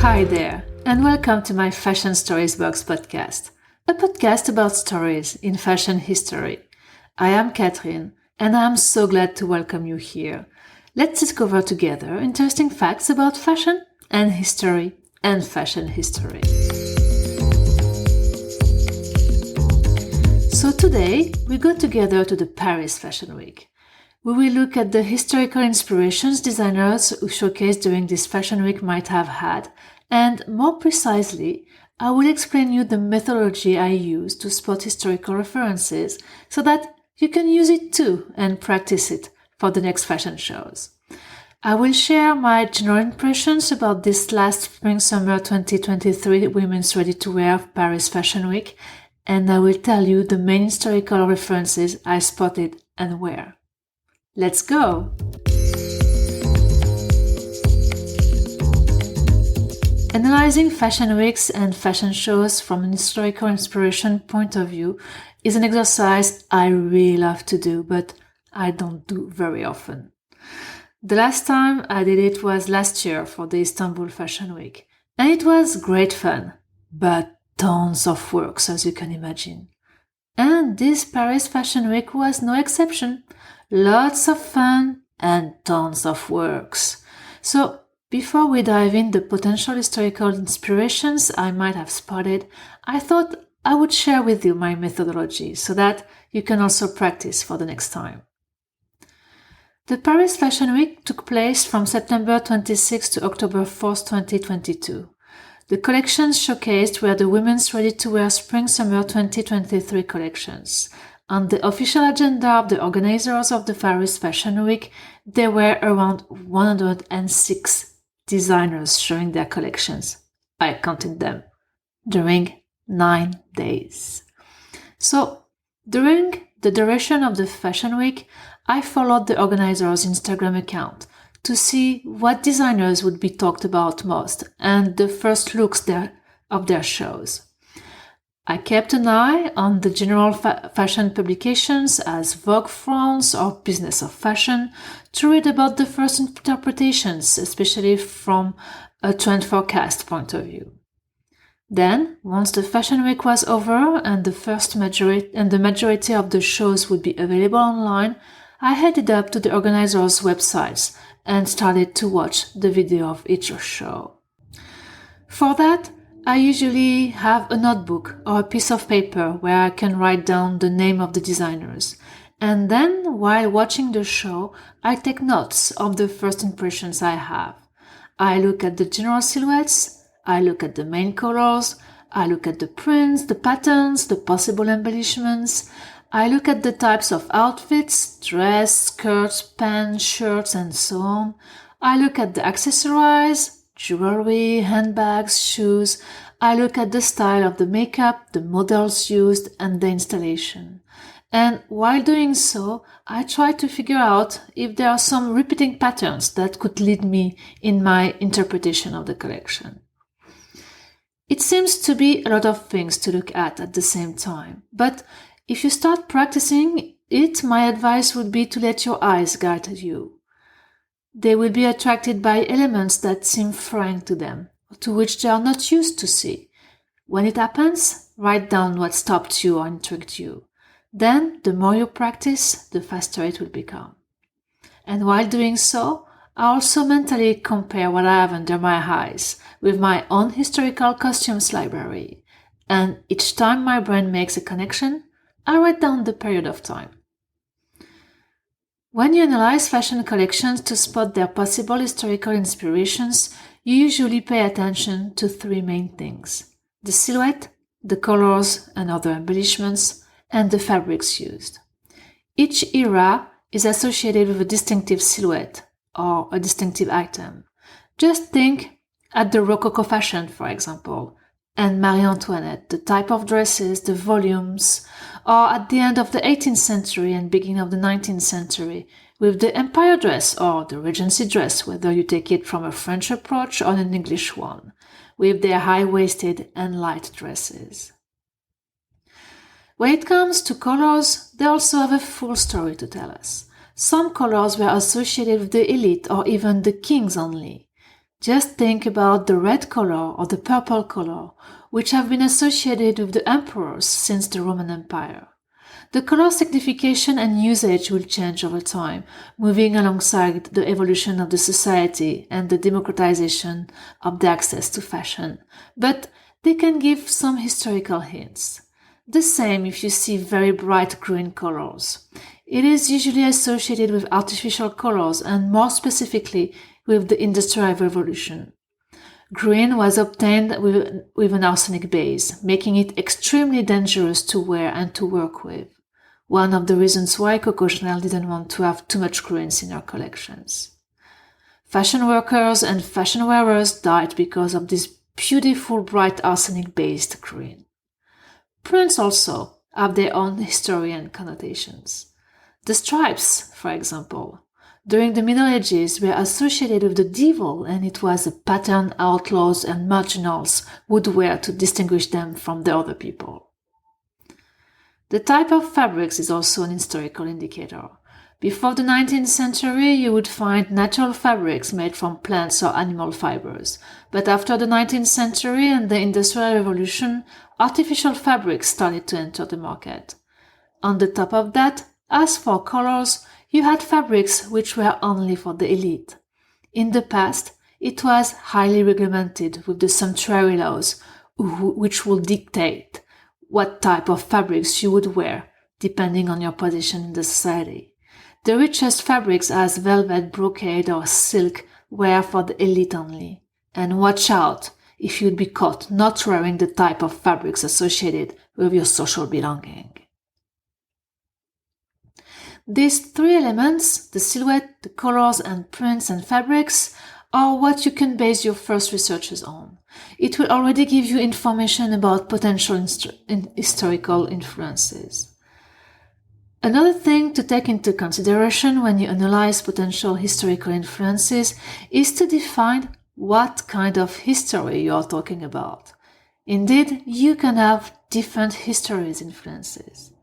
Hi there, and welcome to my Fashion Stories Box podcast, a podcast about stories in fashion history. I am Catherine, and I am so glad to welcome you here. Let's discover together interesting facts about fashion and history and fashion history. So today, we go together to the Paris Fashion Week. We will look at the historical inspirations designers who showcased during this fashion week might have had, and more precisely, I will explain you the methodology I use to spot historical references so that you can use it too and practice it for the next fashion shows. I will share my general impressions about this last Spring-Summer 2023 Women's Ready-to-Wear Paris Fashion Week, and I will tell you the main historical references I spotted and where. Let's go! Analyzing fashion weeks and fashion shows from an historical inspiration point of view is an exercise I really love to do, but I don't do very often. The last time I did it was last year for the Istanbul Fashion Week, and it was great fun, but tons of work, as you can imagine. And this Paris Fashion Week was no exception. Lots of fun and tons of works. So, before we dive in the potential historical inspirations I might have spotted, I thought I would share with you my methodology so that you can also practice for the next time. The Paris Fashion Week took place from September 26 to October 4, 2022. The collections showcased were the Women's Ready-to-Wear Spring-Summer 2023 collections. On the official agenda of the organizers of the Paris Fashion Week, there were around 106 designers showing their collections. I counted them during 9 days. So, during the duration of the Fashion Week, I followed the organizers' Instagram account to see what designers would be talked about most and the first looks of their shows. I kept an eye on the general fashion publications as Vogue France or Business of Fashion to read about the first interpretations, especially from a trend forecast point of view. Then, once the Fashion Week was over and the majority of the shows would be available online, I headed up to the organizers' websites and started to watch the video of each show. For that, I usually have a notebook or a piece of paper where I can write down the name of the designers. And then, while watching the show, I take notes of the first impressions I have. I look at the general silhouettes, I look at the main colors, I look at the prints, the patterns, the possible embellishments. I look at the types of outfits, dress, skirts, pants, shirts, and so on. I look at the accessories, jewelry, handbags, shoes. I look at the style of the makeup, the models used, and the installation. And while doing so, I try to figure out if there are some repeating patterns that could lead me in my interpretation of the collection. It seems to be a lot of things to look at the same time, but if you start practicing it, my advice would be to let your eyes guide you. They will be attracted by elements that seem foreign to them, to which they are not used to see. When it happens, write down what stopped you or intrigued you. Then, the more you practice, the faster it will become. And while doing so, I also mentally compare what I have under my eyes with my own historical costumes library. And each time my brain makes a connection, I write down the period of time. When you analyze fashion collections to spot their possible historical inspirations, you usually pay attention to three main things: the silhouette, the colors and other embellishments, and the fabrics used. Each era is associated with a distinctive silhouette or a distinctive item. Just think at the Rococo fashion, for example, and Marie Antoinette, the type of dresses, the volumes, or at the end of the 18th century and beginning of the 19th century, with the Empire dress or the Regency dress, whether you take it from a French approach or an English one, with their high-waisted and light dresses. When it comes to colors, they also have a full story to tell us. Some colors were associated with the elite or even the kings only. Just think about the red color or the purple color, which have been associated with the emperors since the Roman Empire. The color signification and usage will change over time, moving alongside the evolution of the society and the democratization of the access to fashion, but they can give some historical hints. The same if you see very bright green colors. It is usually associated with artificial colors and more specifically with the Industrial Revolution. Green was obtained with an arsenic base, making it extremely dangerous to wear and to work with. One of the reasons why Coco Chanel didn't want to have too much greens in her collections. Fashion workers and fashion wearers died because of this beautiful bright arsenic-based green. Prints also have their own history and connotations. The stripes, for example, during the Middle Ages were associated with the devil, and it was a pattern outlaws and marginals would wear to distinguish them from the other people. The type of fabrics is also an historical indicator. Before the 19th century, you would find natural fabrics made from plants or animal fibers. But after the 19th century and the Industrial Revolution, artificial fabrics started to enter the market. On the top of that, as for colors, you had fabrics which were only for the elite. In the past, it was highly regulated with the sumptuary laws, which would dictate what type of fabrics you would wear, depending on your position in the society. The richest fabrics as velvet, brocade or silk were for the elite only. And watch out if you'd be caught not wearing the type of fabrics associated with your social belonging. These three elements, the silhouette, the colors and prints and fabrics, are what you can base your first researches on. It will already give you information about potential historical influences. Another thing to take into consideration when you analyze potential historical influences is to define what kind of history you are talking about. Indeed, you can have different histories influences.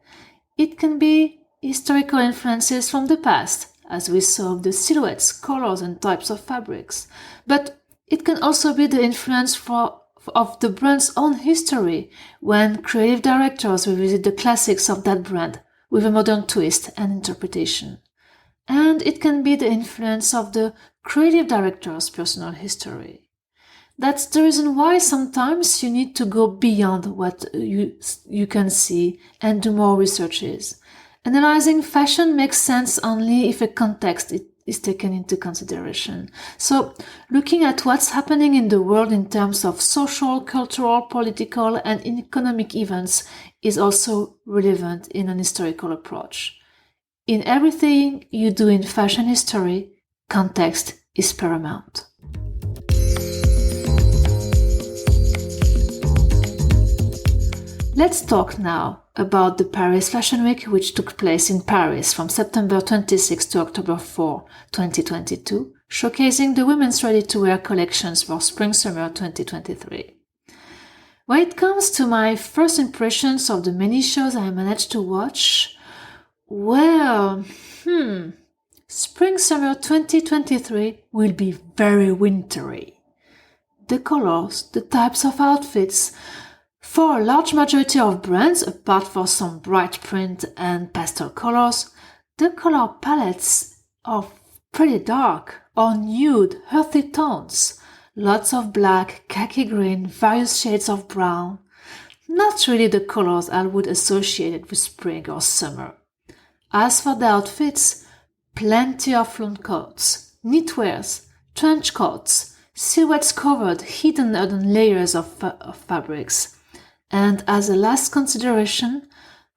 It can be historical influences from the past, as we saw with the silhouettes, colors and types of fabrics. But it can also be the influence of the brand's own history, when creative directors revisit the classics of that brand with a modern twist and interpretation. And it can be the influence of the creative director's personal history. That's the reason why sometimes you need to go beyond what you can see and do more researches. Analyzing fashion makes sense only if a context is taken into consideration. So, looking at what's happening in the world in terms of social, cultural, political, and economic events is also relevant in an historical approach. In everything you do in fashion history, context is paramount. Let's talk now about the Paris Fashion Week, which took place in Paris from September 26 to October 4, 2022, showcasing the women's ready-to-wear collections for Spring-Summer 2023. When it comes to my first impressions of the many shows I managed to watch, well, Spring-Summer 2023 will be very wintry. The colors, the types of outfits. For a large majority of brands, apart from some bright print and pastel colors, the color palettes are pretty dark or nude, earthy tones. Lots of black, khaki green, various shades of brown. Not really the colors I would associate with spring or summer. As for the outfits, plenty of long coats, knitwears, trench coats, silhouettes covered hidden under layers of fabrics. And as a last consideration,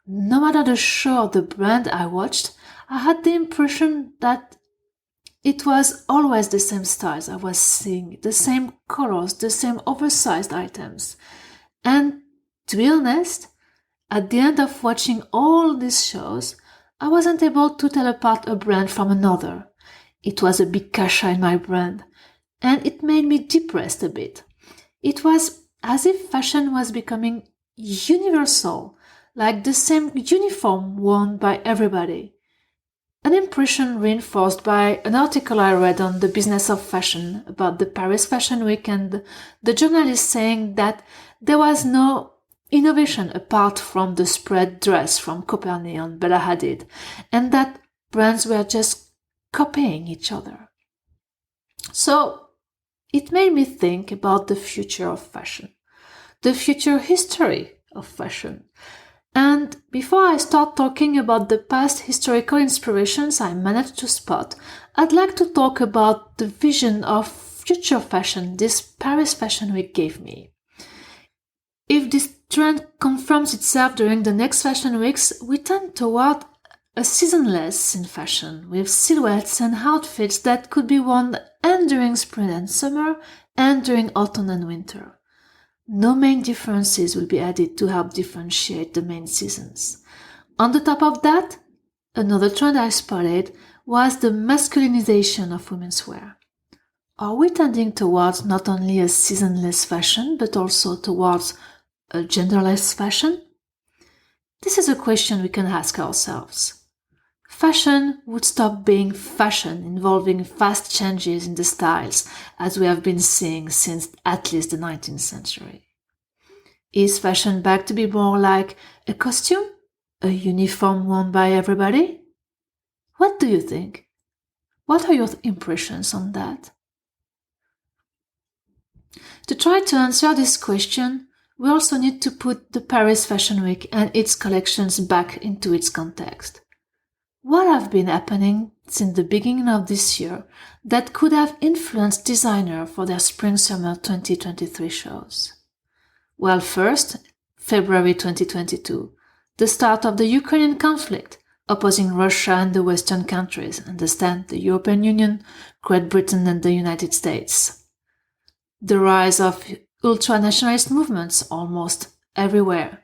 no matter the show or the brand I watched, I had the impression that it was always the same styles I was seeing, the same colors, the same oversized items. And to be honest, at the end of watching all these shows, I wasn't able to tell apart a brand from another. It was a big kasha in my brand, and it made me depressed a bit. It was as if fashion was becoming universal, like the same uniform worn by everybody. An impression reinforced by an article I read on the business of fashion about the Paris Fashion Week, and the journalist saying that there was no innovation apart from the spread dress from Copernic and Bella Hadid, and that brands were just copying each other. So it made me think about the future of fashion, the future history of fashion. And before I start talking about the past historical inspirations I managed to spot, I'd like to talk about the vision of future fashion this Paris Fashion Week gave me. If this trend confirms itself during the next fashion weeks, we tend toward a seasonless in fashion, with silhouettes and outfits that could be worn and during spring and summer and during autumn and winter. No main differences will be added to help differentiate the main seasons. On the top of that, another trend I spotted was the masculinization of women's wear. Are we tending towards not only a seasonless fashion, but also towards a genderless fashion? This is a question we can ask ourselves. Fashion would stop being fashion involving fast changes in the styles as we have been seeing since at least the 19th century. Is fashion back to be more like a costume? A uniform worn by everybody? What do you think? What are your impressions on that? To try to answer this question, we also need to put the Paris Fashion Week and its collections back into its context. What have been happening since the beginning of this year that could have influenced designers for their Spring-Summer 2023 shows? Well, first, February 2022, the start of the Ukrainian conflict, opposing Russia and the Western countries, understand the European Union, Great Britain and the United States. The rise of ultra-nationalist movements almost everywhere.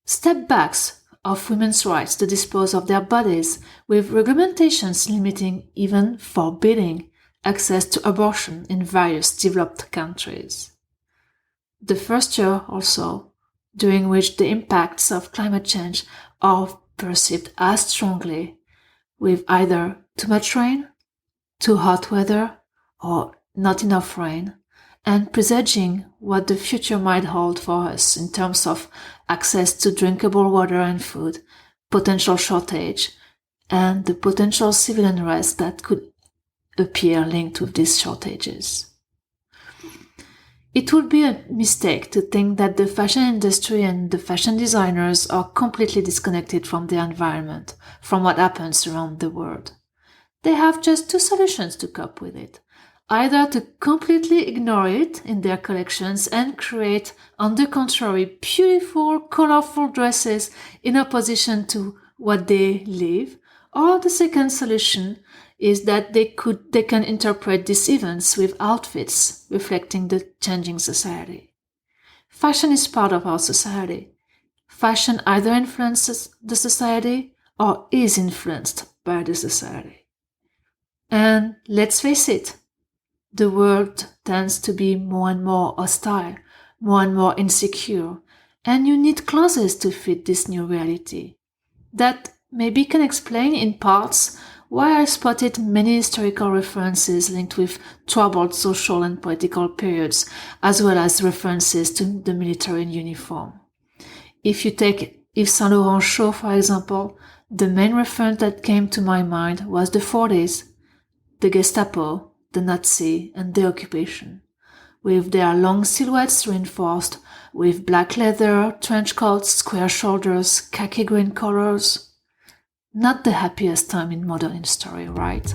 Step backs of women's rights to dispose of their bodies, with regulations limiting, even forbidding, access to abortion in various developed countries. The first year also, during which the impacts of climate change are perceived as strongly, with either too much rain, too hot weather, or not enough rain, and presaging what the future might hold for us in terms of access to drinkable water and food, potential shortage, and the potential civil unrest that could appear linked with these shortages. It would be a mistake to think that the fashion industry and the fashion designers are completely disconnected from the environment, from what happens around the world. They have just two solutions to cope with it. Either to completely ignore it in their collections and create, on the contrary, beautiful, colorful dresses in opposition to what they live, or the second solution is that they can interpret these events with outfits reflecting the changing society. Fashion is part of our society. Fashion either influences the society or is influenced by the society. And let's face it, the world tends to be more and more hostile, more and more insecure, and you need clothes to fit this new reality. That maybe can explain in parts why I spotted many historical references linked with troubled social and political periods, as well as references to the military uniform. If you take Yves Saint Laurent show, for example, the main reference that came to my mind was the 40s, the Gestapo, the Nazi, and the occupation, with their long silhouettes reinforced with black leather, trench coats, square shoulders, khaki green colors. Not the happiest time in modern history, right?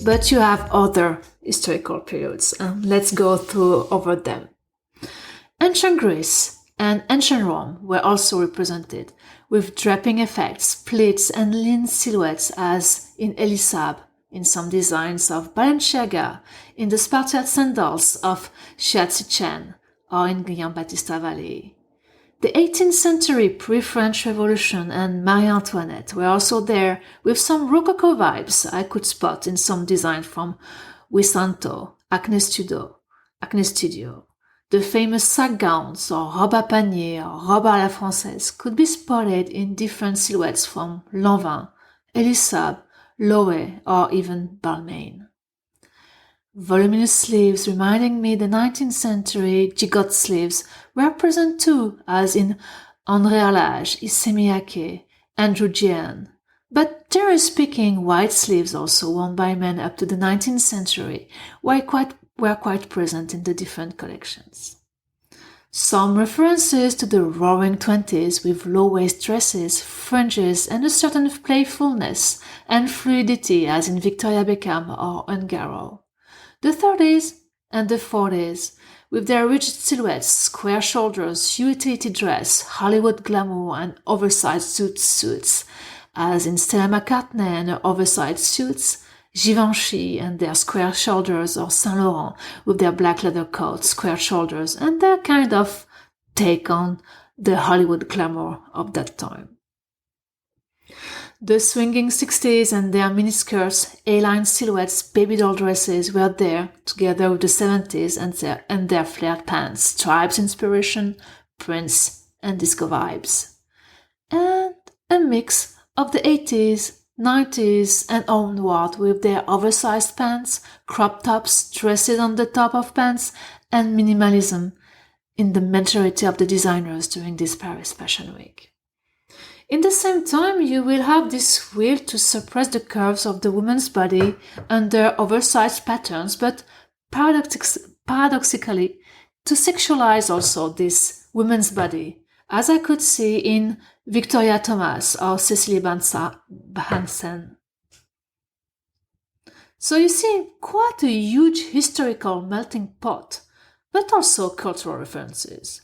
But you have other historical periods, and let's go through over them. Ancient Greece and ancient Rome were also represented, with draping effects, pleats, and lean silhouettes as in Elisab, in some designs of Balenciaga, in the Spartiate sandals of Chiazi-Chen, or in Guillaume Battista Vallée. The 18th century pre-French Revolution and Marie Antoinette were also there, with some Rococo vibes I could spot in some design from Wisanto, Acne Studio, The famous sac gowns or robe à panier or robe à la française could be spotted in different silhouettes from Lanvin, Elisab, Loewe or even Balmain. Voluminous sleeves reminding me the 19th century gigot sleeves were present too, as in André Arlage, Issey-Miyake, Andrew Gian. But generally speaking, wide sleeves also worn by men up to the 19th century were quite present in the different collections. Some references to the roaring 20s with low-waist dresses, fringes, and a certain playfulness and fluidity as in Victoria Beckham or Ungaro. The 30s and the 40s, with their rigid silhouettes, square shoulders, utility dress, Hollywood glamour, and oversized suits, as in Stella McCartney and her oversized suits, Givenchy and their square shoulders, or Saint Laurent with their black leather coats, square shoulders, and their kind of take on the Hollywood glamour of that time. The swinging 60s and their miniskirts, A-line silhouettes, baby doll dresses were there, together with the 70s and their flared pants, stripes inspiration, prints, and disco vibes. And a mix of the 80s, 90s, and onward with their oversized pants, crop tops, dresses on the top of pants, and minimalism in the majority of the designers during this Paris Fashion Week. In the same time, you will have this will to suppress the curves of the woman's body under oversized patterns, but paradoxically, to sexualize also this woman's body, as I could see in Victoria Thomas or Cecily Hansen. So you see, quite a huge historical melting pot, but also cultural references.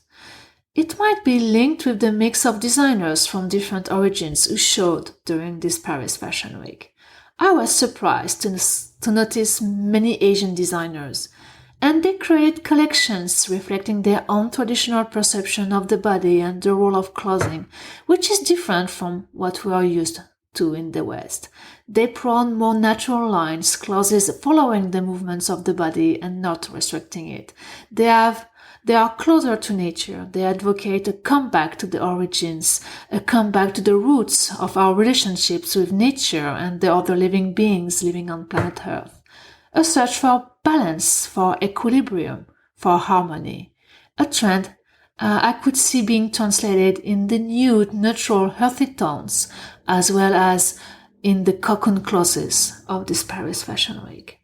It might be linked with the mix of designers from different origins who showed during this Paris Fashion Week. I was surprised to notice many Asian designers, and they create collections reflecting their own traditional perception of the body and the role of clothing, which is different from what we are used to in the West. They prone more natural lines, clothes following the movements of the body and not restricting it. They are closer to nature. They advocate a comeback to the origins, a comeback to the roots of our relationships with nature and the other living beings living on planet Earth. A search for balance, for equilibrium, for harmony. A trend I could see being translated in the nude, neutral, earthy tones, as well as in the cocoon clothes of this Paris Fashion Week.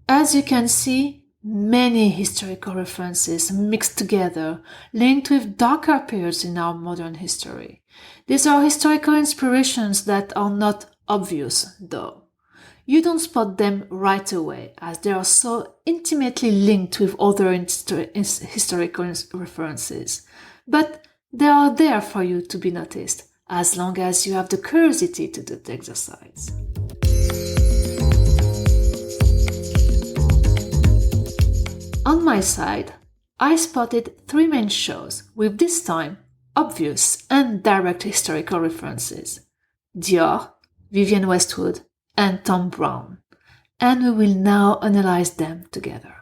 As you can see, many historical references mixed together, linked with darker periods in our modern history. These are historical inspirations that are not obvious, though. You don't spot them right away, as they are so intimately linked with other historical references. But they are there for you to be noticed, as long as you have the curiosity to do the exercise. On my side, I spotted 3 main shows with this time obvious and direct historical references: Dior, Vivienne Westwood, and Thom Browne, and we will now analyze them together.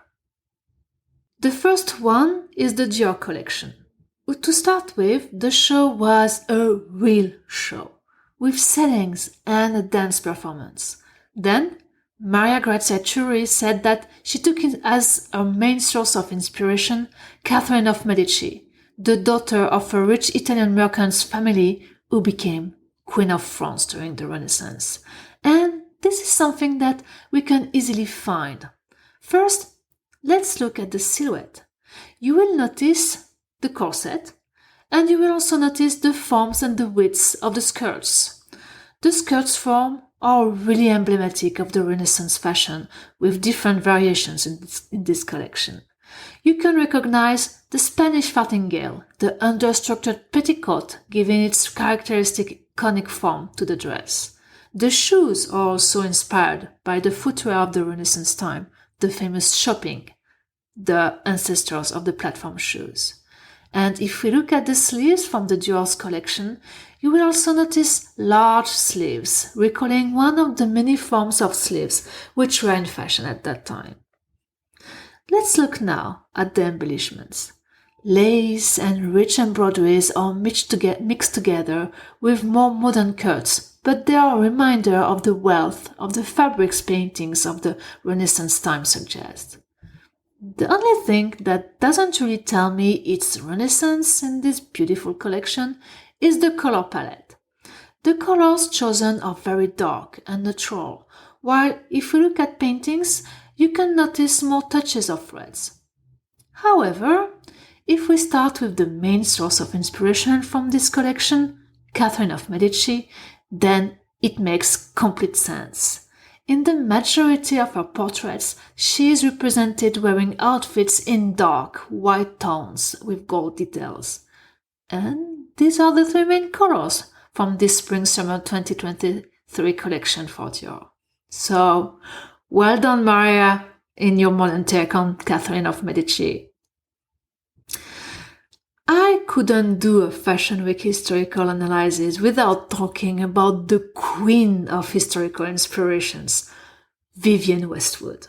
The first one is the Dior collection. To start with, the show was a real show, with settings and a dance performance. Then, Maria Grazia Chiuri said that she took it as her main source of inspiration Catherine of Medici, the daughter of a rich Italian merchant's family who became Queen of France during the Renaissance. And this is something that we can easily find. First, let's look at the silhouette. You will notice the corset, and you will also notice the forms and the widths of the skirts. The skirts form are really emblematic of the Renaissance fashion, with different variations in this collection. You can recognize the Spanish farthingale, the understructured petticoat giving its characteristic conic form to the dress. The shoes are also inspired by the footwear of the Renaissance time, the famous shopping, the ancestors of the platform shoes. And if we look at the sleeves from the Dior's collection, you will also notice large sleeves, recalling one of the many forms of sleeves which were in fashion at that time. Let's look now at the embellishments. Lace and rich embroideries are mixed together with more modern cuts, but they are a reminder of the wealth of the fabrics paintings of the Renaissance time suggest. The only thing that doesn't really tell me it's Renaissance in this beautiful collection is the color palette. The colors chosen are very dark and neutral, while if you look at paintings, you can notice more touches of reds. However, if we start with the main source of inspiration from this collection, Catherine of Medici, then it makes complete sense. In the majority of her portraits, she is represented wearing outfits in dark, white tones with gold details. And these are the three main colors from this Spring-Summer 2023 collection for Dior. So, well done, Maria, in your modern take on Catherine of Medici. I couldn't do a Fashion Week historical analysis without talking about the queen of historical inspirations, Vivienne Westwood.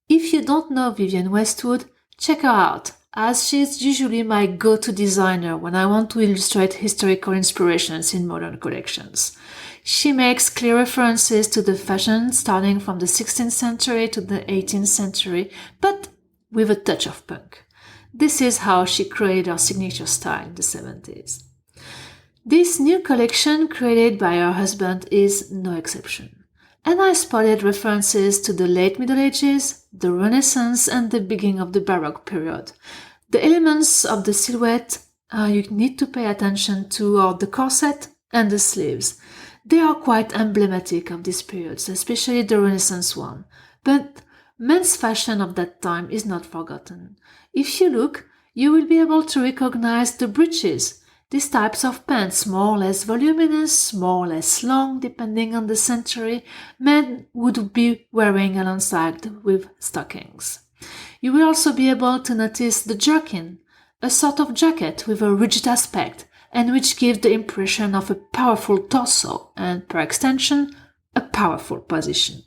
If you don't know Vivienne Westwood, check her out, as she is usually my go-to designer when I want to illustrate historical inspirations in modern collections. She makes clear references to the fashion starting from the 16th century to the 18th century, but with a touch of punk. This is how she created her signature style in the 70s. This new collection created by her husband is no exception, and I spotted references to the late Middle Ages, the Renaissance, and the beginning of the Baroque period. The elements of the silhouette you need to pay attention to are the corset and the sleeves. They are quite emblematic of these periods, especially the Renaissance one, but men's fashion of that time is not forgotten. If you look, you will be able to recognize the breeches. These types of pants, more or less voluminous, more or less long, depending on the century, men would be wearing alongside with stockings. You will also be able to notice the jerkin, a sort of jacket with a rigid aspect, and which gives the impression of a powerful torso and, per extension, a powerful position.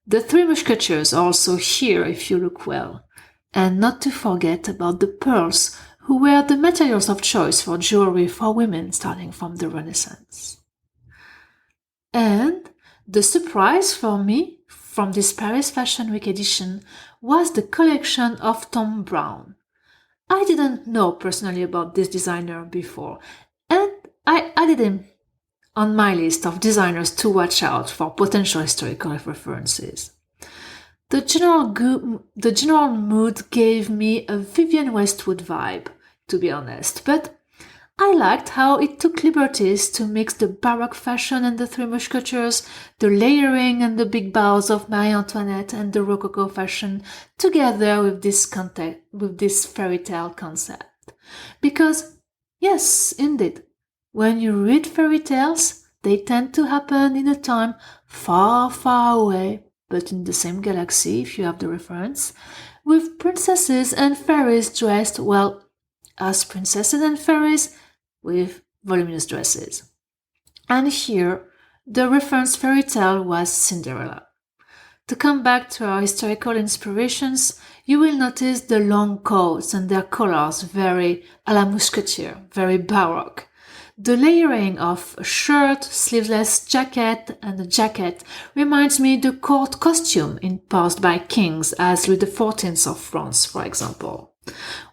The Three Musketeers are also here if you look well. And not to forget about the pearls, who were the materials of choice for jewelry for women starting from the Renaissance. And the surprise for me from this Paris Fashion Week edition was the collection of Thom Browne. I didn't know personally about this designer before, and I added him on my list of designers to watch out for potential historical references. The general mood gave me a Vivienne Westwood vibe, to be honest, but I liked how it took liberties to mix the Baroque fashion and the Three Musketeers, the layering and the big bows of Marie Antoinette and the Rococo fashion together with this fairy tale concept. Because, yes, indeed, when you read fairy tales, they tend to happen in a time far, far away, but in the same galaxy, if you have the reference, with princesses and fairies dressed, well, as princesses and fairies, with voluminous dresses. And here, the reference fairy tale was Cinderella. To come back to our historical inspirations, you will notice the long coats and their colors very à la mousquetaire, very baroque. The layering of a shirt, sleeveless jacket, and a jacket reminds me the court costume imposed by kings as Louis XIV of France, for example.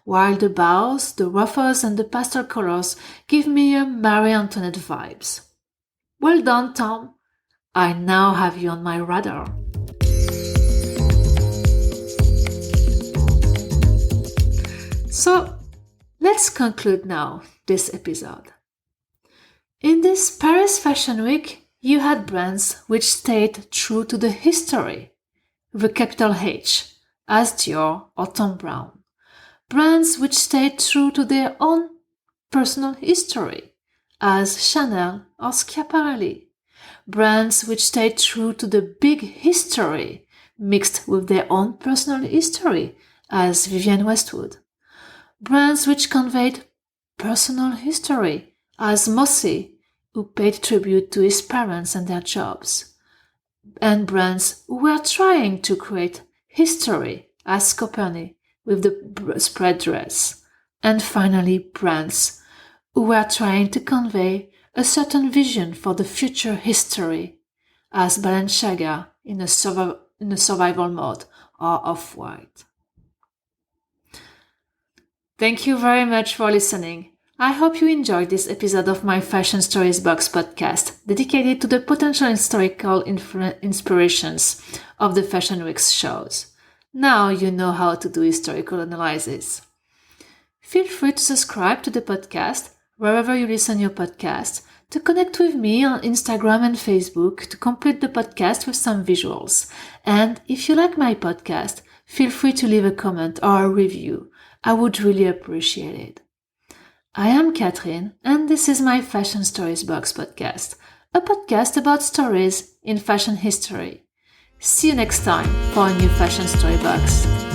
While the bows, the ruffles, and the pastel colors give me a Marie Antoinette vibes. Well done, Tom. I now have you on my radar. So, let's conclude now this episode. In this Paris Fashion Week, you had brands which stayed true to the history, with a capital H, as Dior or Thom Browne. Brands which stayed true to their own personal history, as Chanel or Schiaparelli. Brands which stayed true to the big history, mixed with their own personal history, as Vivienne Westwood. Brands which conveyed personal history, as Mossy, who paid tribute to his parents and their jobs. And brands who were trying to create history, as Copernic with the spread dress, and finally brands who were trying to convey a certain vision for the future history, as Balenciaga in a survival mode or Off-White. Thank you very much for listening. I hope you enjoyed this episode of my Fashion Stories Box podcast, dedicated to the potential historical inspirations of the Fashion Week's shows. Now you know how to do historical analysis. Feel free to subscribe to the podcast wherever you listen your podcast, to connect with me on Instagram and Facebook to complete the podcast with some visuals. And if you like my podcast, feel free to leave a comment or a review. I would really appreciate it. I am Catherine, and this is my Fashion Stories Box podcast, a podcast about stories in fashion history. See you next time for a new Fashion Story Box.